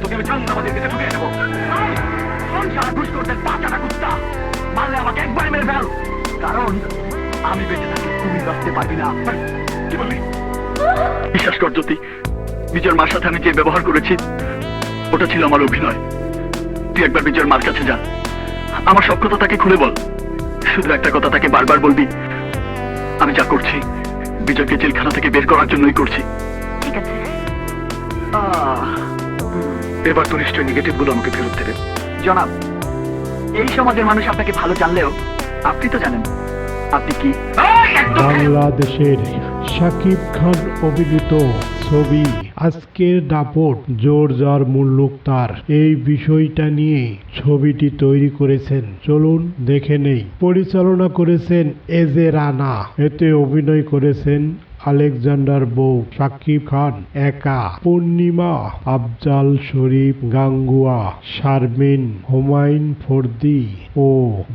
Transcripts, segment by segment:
তোকে আমি চান্দাবাদের দিকে ঢুকিয়ে দেবো। সংসার ঘুষ করতে পাঁচাটা কুত্তা মারলে আমাকে একবারে মেরে ফেল, কারণ আমি বেঁচে থাকি তুমি বাঁচতে পারবি না। কি বলবি? বিশ্বাস কর জ্যোতি, বিজয়ের মার সাথে আমি যে ব্যবহার করেছি ওটা ছিল আমার অভিনয়। তুই একবার বিজয়ের মার কাছে যা, আমার সব কথা তাকে খুলে বল। শুধু একটা কথা তাকে বারবার বলবি, আমি যা করছি বিজয়কে জেলখানা থেকে বের করার জন্যই করছি। ঠিক আছে। এবার তো নিশ্চয়ই নেগেটিভ গুলো আমাকে ফেরত দেবে। জনাব, এই সমাজের মানুষ আপনাকে ভালো জানলেও আপনি তো জানেন আপনি কি। বাংলাদেশের শাকিব খান অভিনীত ছবি আজকের দাপট জোর যার মুল্লুক তার, এই বিষয়টা নিয়ে ছবিটি তৈরি করেছেন। চলুন দেখে নেই। পরিচালনা করেছেন এজে রানা, এতে অভিনয় করেছেন আলেকজান্ডার বউ, শাকিব খান একা, পূর্ণিমা, আফজাল শরীফ, গাঙ্গুয়া, শারমিন, হুমায়ুন ফরদি ও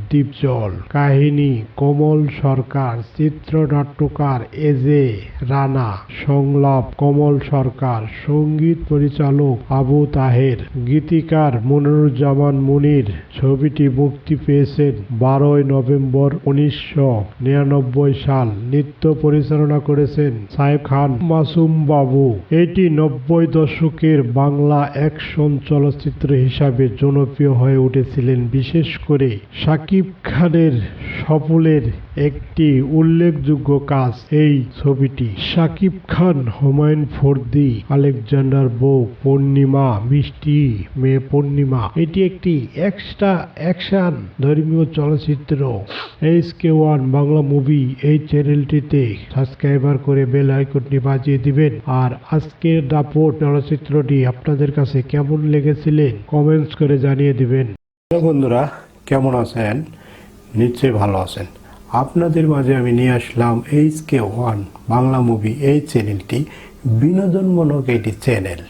দীপজল। কাহিনী কমল সরকার, চিত্রনাট্যকার এজে রানা, সংলাপ কমল সরকার, সঙ্গীত পরিচালক আবু তাহের, গীতিকার মনিরুজ্জামান মুনির। ছবিটি মুক্তি পেয়েছেন 12 নভেম্বর 1999 সাল। নৃত্য পরিচালনা করেছেন সাইফ খান, মাসুম বাবু। এটি 90 দশকের বাংলা অ্যাকশন চলচ্চিত্র হিসাবে জনপ্রিয় হয়ে উঠেছিলেন। বিশেষ করে শাকিব খানের সফলের একটি উল্লেখযোগ্য কাজ এই ছবিটি। শাকিব খান, হুমায়ুন ফরদি, আলেকজান্ডার বউ, পূর্ণিমা, মিষ্টি মেয়ে পূর্ণিমা। এটি একটি এক্সট্রা অ্যাকশন ধর্মীয় চলচ্চিত্র। HK1 বাংলা মুভি এই চ্যানেলটিতে সাবস্ক্রাইবার করে বেল আইকনটি বাজিয়ে দিবেন। আর আজকের দাপট চলচ্চিত্রটি আপনাদের কাছে কেমন লেগেছিলেন কমেন্টস করে জানিয়ে দিবেন। বন্ধুরা কেমন আছেন? নিশ্চয়ই ভালো আছেন। আপনাদের মাঝে আমি নিয়ে আসলাম HK1 বাংলা মুভি। এই চ্যানেলটি বিনোদনমূলক একটি চ্যানেল।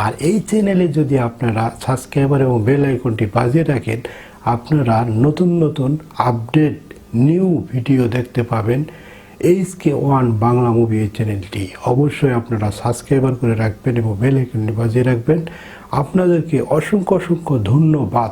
আর এই চ্যানেলে যদি আপনারা সাবস্ক্রাইবার এবং বেল আইকনটি বাজিয়ে রাখেন, আপনারা নতুন নতুন আপডেট নিউ ভিডিও দেখতে পাবেন। HK1 বাংলা মুভি এই চ্যানেলটি অবশ্যই আপনারা সাবস্ক্রাইবার করে রাখবেন এবং বেল আইকনটি বাজিয়ে রাখবেন। আপনাদেরকে অসংখ্য অসংখ্য ধন্যবাদ।